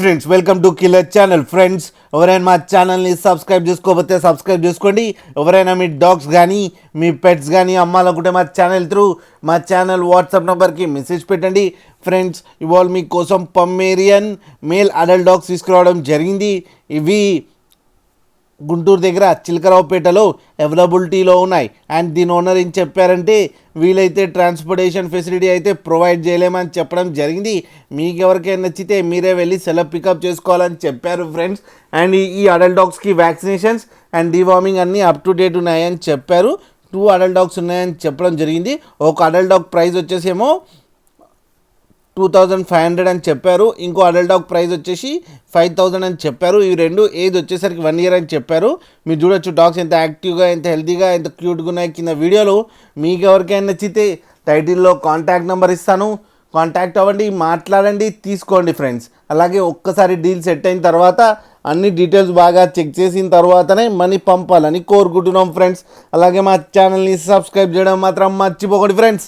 Friends, welcome to killer channel. Friends, ఎవరైనా మా ఛానల్ని సబ్స్క్రైబ్ చేసుకోకపోతే సబ్స్క్రైబ్ చేసుకోండి. ఎవరైనా మీ డాగ్స్ కానీ మీ పెట్స్ కానీ అమ్మాలనుకుంటే మా ఛానల్ త్రూ మా ఛానల్ వాట్సాప్ నెంబర్కి మెసేజ్ పెట్టండి. ఫ్రెండ్స్, ఇవాళ మీకోసం పమ్మేరియన్ మేల్ అడల్ట్ డాగ్స్ తీసుకురావడం జరిగింది. ఇవి గుంటూరు దగ్గర చిలకరావుపేటలో అవైలబిలిటీలో ఉన్నాయి. అండ్ దీని ఓనర్ ఏం చెప్పారంటే, వీలైతే ట్రాన్స్పోర్టేషన్ ఫెసిలిటీ అయితే ప్రొవైడ్ చేయలేమని చెప్పడం జరిగింది. మీకు ఎవరికైనా నచ్చితే మీరే వెళ్ళి సెలవు పికప్ చేసుకోవాలని చెప్పారు ఫ్రెండ్స్. అండ్ ఈ అడల్ట్ డాగ్స్కి వ్యాక్సినేషన్స్ అండ్ డివార్మింగ్ అన్నీ అప్ టు డేట్ ఉన్నాయని చెప్పారు. 2 అడల్ట్ డాగ్స్ ఉన్నాయని చెప్పడం జరిగింది. ఒక అడల్ట్ డాగ్ ప్రైస్ వచ్చేసేమో 2500 అని చెప్పారు. ఇంకో అడల్ట్ డాగ్ ప్రైస్ వచ్చేసి 5000 అని చెప్పారు. ఇవి రెండు ఏజ్ వచ్చేసరికి 1 year అని చెప్పారు. మీరు చూడొచ్చు డాగ్స్ ఎంత యాక్టివ్గా, ఎంత హెల్తీగా, ఎంత క్యూట్గా ఉన్నాయి కింద వీడియోలో. మీకు ఎవరికైనా నచ్చితే టైటిల్లో కాంటాక్ట్ నెంబర్ ఇస్తాను, కాంటాక్ట్ అవ్వండి, మాట్లాడండి, తీసుకోండి ఫ్రెండ్స్. అలాగే ఒక్కసారి డీల్ సెట్ అయిన తర్వాత అన్ని డీటెయిల్స్ బాగా చెక్ చేసిన తర్వాతనే మనీ పంపాలని కోరుకుంటున్నాం ఫ్రెండ్స్. అలాగే మా ఛానల్ని సబ్స్క్రైబ్ చేయడం మాత్రం మర్చిపోకండి ఫ్రెండ్స్.